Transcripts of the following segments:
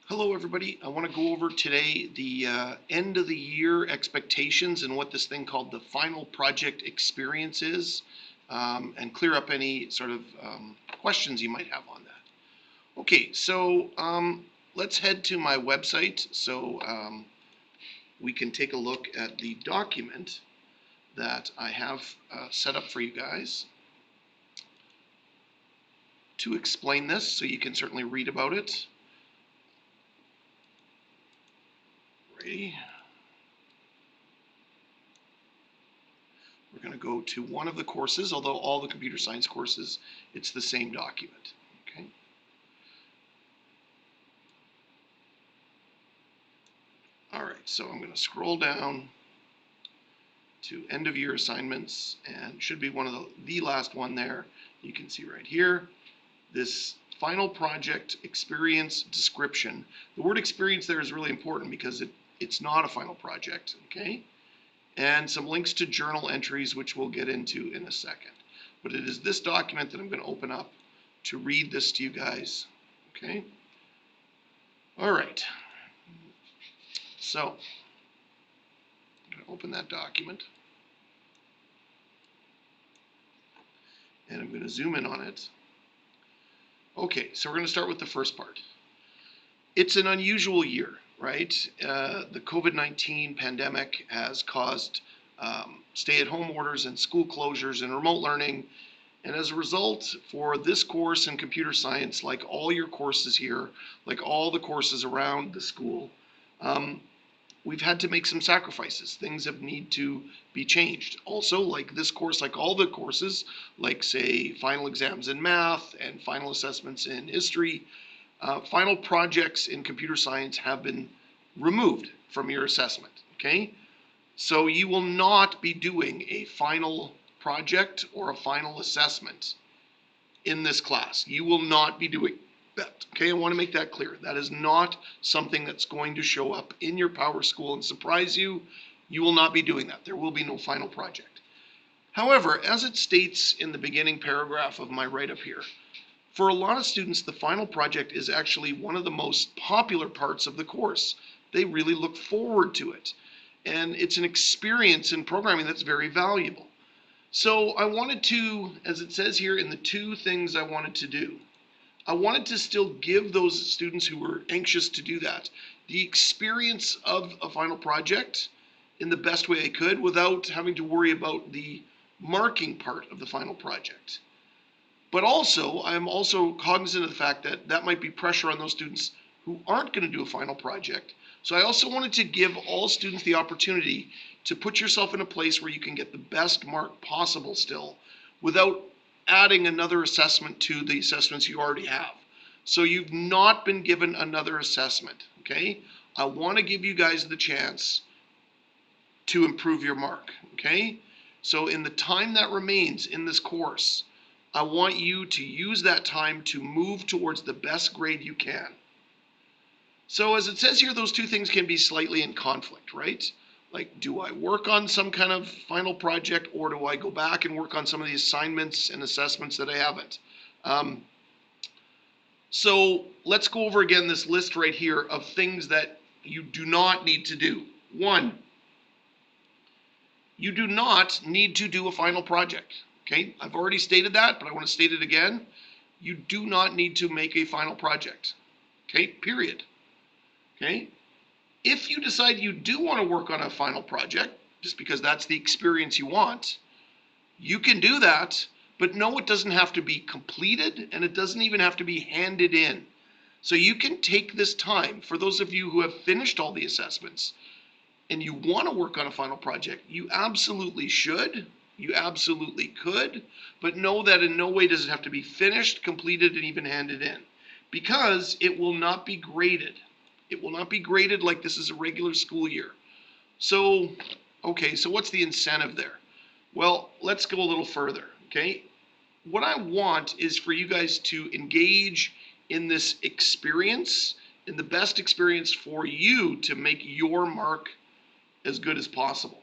Hello, everybody. I want to go over today the end of the year expectations and what this thing called the final project experience is, and clear up any sort of questions you might have on that. Okay, so let's head to my website so we can take a look at the document that I have set up for you guys to explain this, so you can certainly read about it. Ready? We're going to go to one of the courses, although all the computer science courses, it's the same document. Okay. All right, so I'm going to scroll down to end of year assignments, and should be one of the last one there. You can see right here, this final project experience description. The word experience there is really important because it's not a final project, okay? And some links to journal entries, which we'll get into in a second. But it is this document that I'm going to open up to read this to you guys, okay? All right. So, I'm going to open that document. And I'm going to zoom in on it. Okay, so we're going to start with the first part. It's an unusual year, right? The COVID-19 pandemic has caused stay-at-home orders and school closures and remote learning. And as a result, for this course in computer science, like all your courses here, like all the courses around the school, we've had to make some sacrifices. Things have need to be changed. Also, like this course, like all the courses, like say final exams in math and final assessments in history, final projects in computer science have been removed from your assessment, okay? So you will not be doing a final project or a final assessment in this class. You will not be doing that, okay? I want to make that clear. That is not something that's going to show up in your PowerSchool and surprise you. You will not be doing that. There will be no final project. However, as it states in the beginning paragraph of my write-up here, for a lot of students, the final project is actually one of the most popular parts of the course. They really look forward to it. And it's an experience in programming that's very valuable. So I wanted to, as it says here in the two things I wanted to do, I wanted to still give those students who were anxious to do that the experience of a final project in the best way I could without having to worry about the marking part of the final project. But also, I'm also cognizant of the fact that that might be pressure on those students who aren't going to do a final project. So I also wanted to give all students the opportunity to put yourself in a place where you can get the best mark possible still without adding another assessment to the assessments you already have. So you've not been given another assessment, okay? I want to give you guys the chance to improve your mark, okay? So in the time that remains in this course, I want you to use that time to move towards the best grade you can. So as it says here, those two things can be slightly in conflict, right? Like, do I work on some kind of final project, or do I go back and work on some of the assignments and assessments that I haven't? So let's go over again this list right here of things that you do not need to do. One, you do not need to do a final project. Okay, I've already stated that, but I want to state it again. You do not need to make a final project. Okay, period. Okay, if you decide you do want to work on a final project, just because that's the experience you want, you can do that, but no, it doesn't have to be completed and it doesn't even have to be handed in. So you can take this time, for those of you who have finished all the assessments and you want to work on a final project, you absolutely should. You absolutely could, but know that in no way does it have to be finished, completed, and even handed in, because it will not be graded. It will not be graded like this is a regular school year. So, okay, so what's the incentive there? Well, let's go a little further, okay? What I want is for you guys to engage in this experience, in the best experience for you to make your mark as good as possible.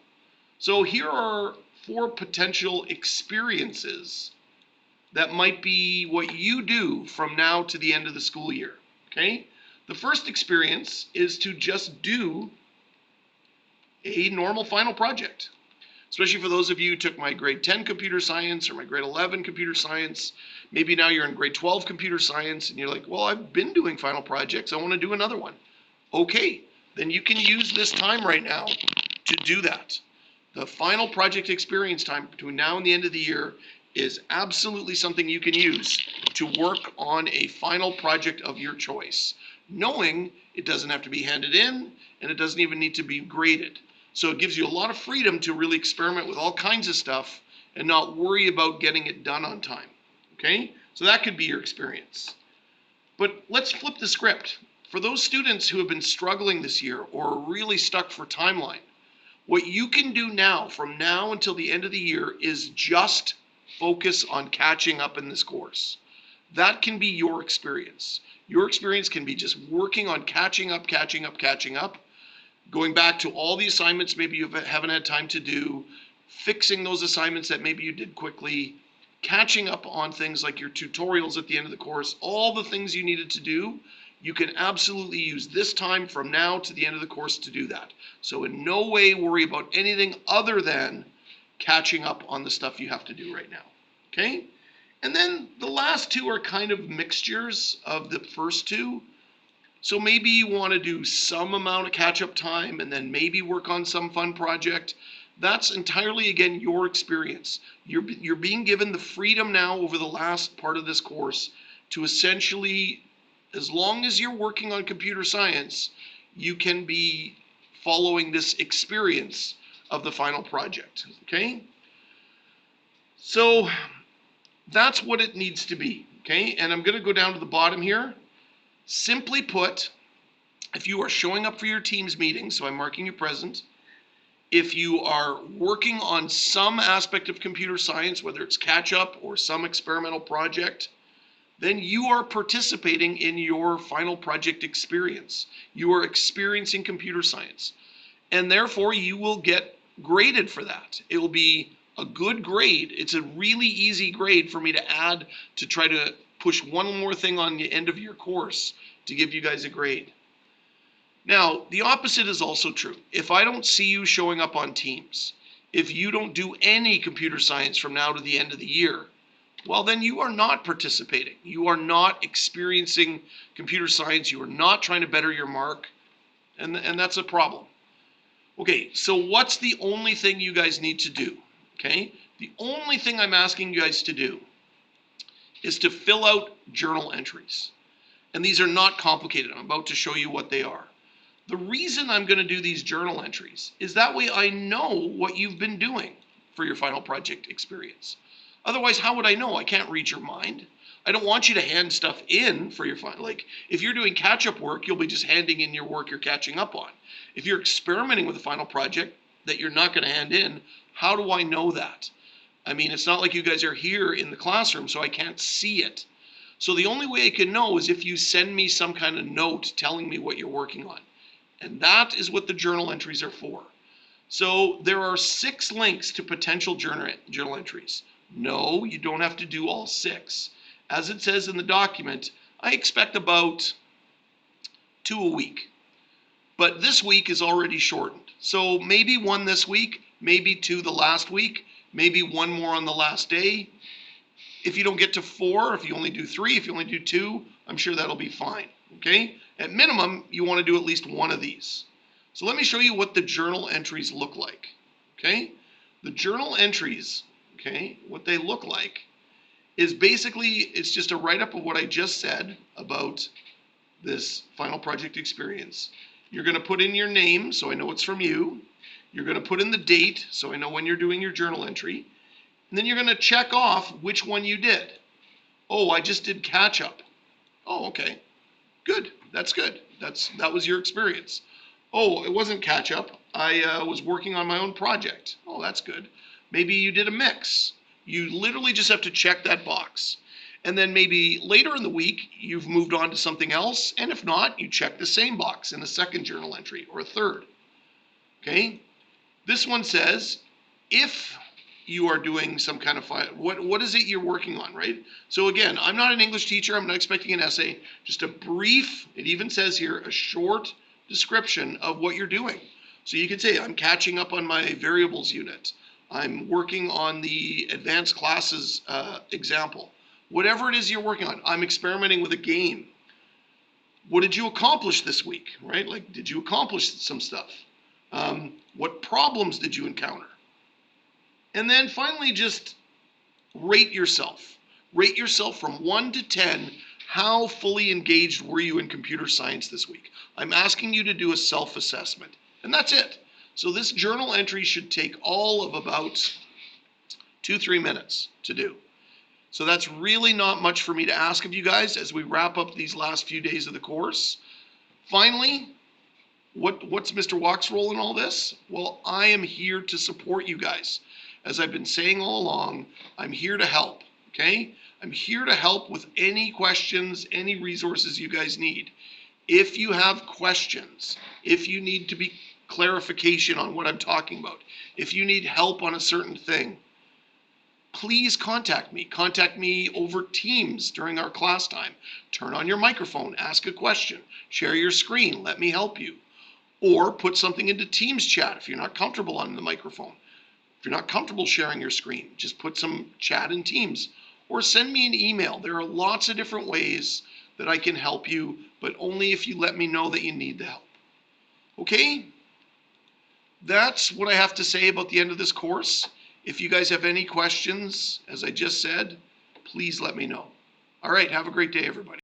So here are 4 potential experiences that might be what you do from now to the end of the school year, okay? The first experience is to just do a normal final project. Especially for those of you who took my grade 10 computer science or my grade 11 computer science. Maybe now you're in grade 12 computer science and you're like, well, I've been doing final projects. I want to do another one. Okay, then you can use this time right now to do that. The final project experience time between now and the end of the year is absolutely something you can use to work on a final project of your choice, knowing it doesn't have to be handed in and it doesn't even need to be graded. So it gives you a lot of freedom to really experiment with all kinds of stuff and not worry about getting it done on time. Okay? So that could be your experience. But let's flip the script. For those students who have been struggling this year or are really stuck for timeline, what you can do now, from now until the end of the year, is just focus on catching up in this course. That can be your experience. Your experience can be just working on catching up, going back to all the assignments maybe you haven't had time to do, fixing those assignments that maybe you did quickly, catching up on things like your tutorials at the end of the course, all the things you needed to do. You can absolutely use this time from now to the end of the course to do that. So in no way worry about anything other than catching up on the stuff you have to do right now. Okay? And then the last two are kind of mixtures of the first two. So maybe you want to do some amount of catch-up time and then maybe work on some fun project. That's entirely, again, your experience. You're being given the freedom now over the last part of this course to essentially, as long as you're working on computer science, you can be following this experience of the final project, okay? So that's what it needs to be, okay? And I'm going to go down to the bottom here. Simply put, if you are showing up for your team's meeting, so I'm marking you present, if you are working on some aspect of computer science, whether it's catch-up or some experimental project, then you are participating in your final project experience. You are experiencing computer science. And therefore, you will get graded for that. It will be a good grade. It's a really easy grade for me to add to try to push one more thing on the end of your course to give you guys a grade. Now, the opposite is also true. If I don't see you showing up on Teams, if you don't do any computer science from now to the end of the year, well, then you are not participating. You are not experiencing computer science. You are not trying to better your mark, and that's a problem. Okay, so what's the only thing you guys need to do? Okay, the only thing I'm asking you guys to do is to fill out journal entries. And these are not complicated. I'm about to show you what they are. The reason I'm going to do these journal entries is that way I know what you've been doing for your final project experience. Otherwise, how would I know? I can't read your mind. I don't want you to hand stuff in for your final. Like, if you're doing catch-up work, you'll be just handing in your work you're catching up on. If you're experimenting with a final project that you're not going to hand in, how do I know that? I mean, it's not like you guys are here in the classroom, so I can't see it. So the only way I can know is if you send me some kind of note telling me what you're working on. And that is what the journal entries are for. So there are 6 links to potential journal entries. No, you don't have to do all 6. As it says in the document, I expect about 2 a week. But this week is already shortened. So maybe 1 this week, maybe 2 the last week, maybe 1 more on the last day. If you don't get to 4, if you only do 3, if you only do 2, I'm sure that'll be fine, okay? At minimum, you want to do at least 1 of these. So let me show you what the journal entries look like, okay? The journal entries, okay, what they look like is basically, it's just a write-up of what I just said about this final project experience. You're going to put in your name, so I know it's from you. You're going to put in the date, so I know when you're doing your journal entry. And then you're going to check off which one you did. Oh, I just did catch-up. Oh, okay. Good. That's good. That was your experience. Oh, it wasn't catch-up. I was working on my own project. Oh, that's good. Maybe you did a mix. You literally just have to check that box. And then maybe later in the week, you've moved on to something else. And if not, you check the same box in a second journal entry or a third. Okay? This one says, if you are doing some kind of what is it you're working on, right? So again, I'm not an English teacher. I'm not expecting an essay. Just a brief, it even says here, a short description of what you're doing. So you could say, I'm catching up on my variables unit. I'm working on the advanced classes example. Whatever it is you're working on, I'm experimenting with a game. What did you accomplish this week, right? Like, did you accomplish some stuff? What problems did you encounter? And then finally, just rate yourself. Rate yourself from 1 to 10. How fully engaged were you in computer science this week? I'm asking you to do a self-assessment, and that's it. So this journal entry should take all of about 2-3 minutes to do. So that's really not much for me to ask of you guys as we wrap up these last few days of the course. Finally, what's Mr. Walk's role in all this? Well, I am here to support you guys. As I've been saying all along, I'm here to help, okay? I'm here to help with any questions, any resources you guys need. If you have questions, if you need to be clarification on what I'm talking about, if you need help on a certain thing, please contact me. Contact me over Teams during our class time. Turn on your microphone, ask a question, share your screen, let me help you. Or put something into Teams chat if you're not comfortable on the microphone. If you're not comfortable sharing your screen, just put some chat in Teams. Or send me an email. There are lots of different ways that I can help you, but only if you let me know that you need the help. Okay? That's what I have to say about the end of this course. If you guys have any questions, as I just said, please let me know. All right, have a great day, everybody.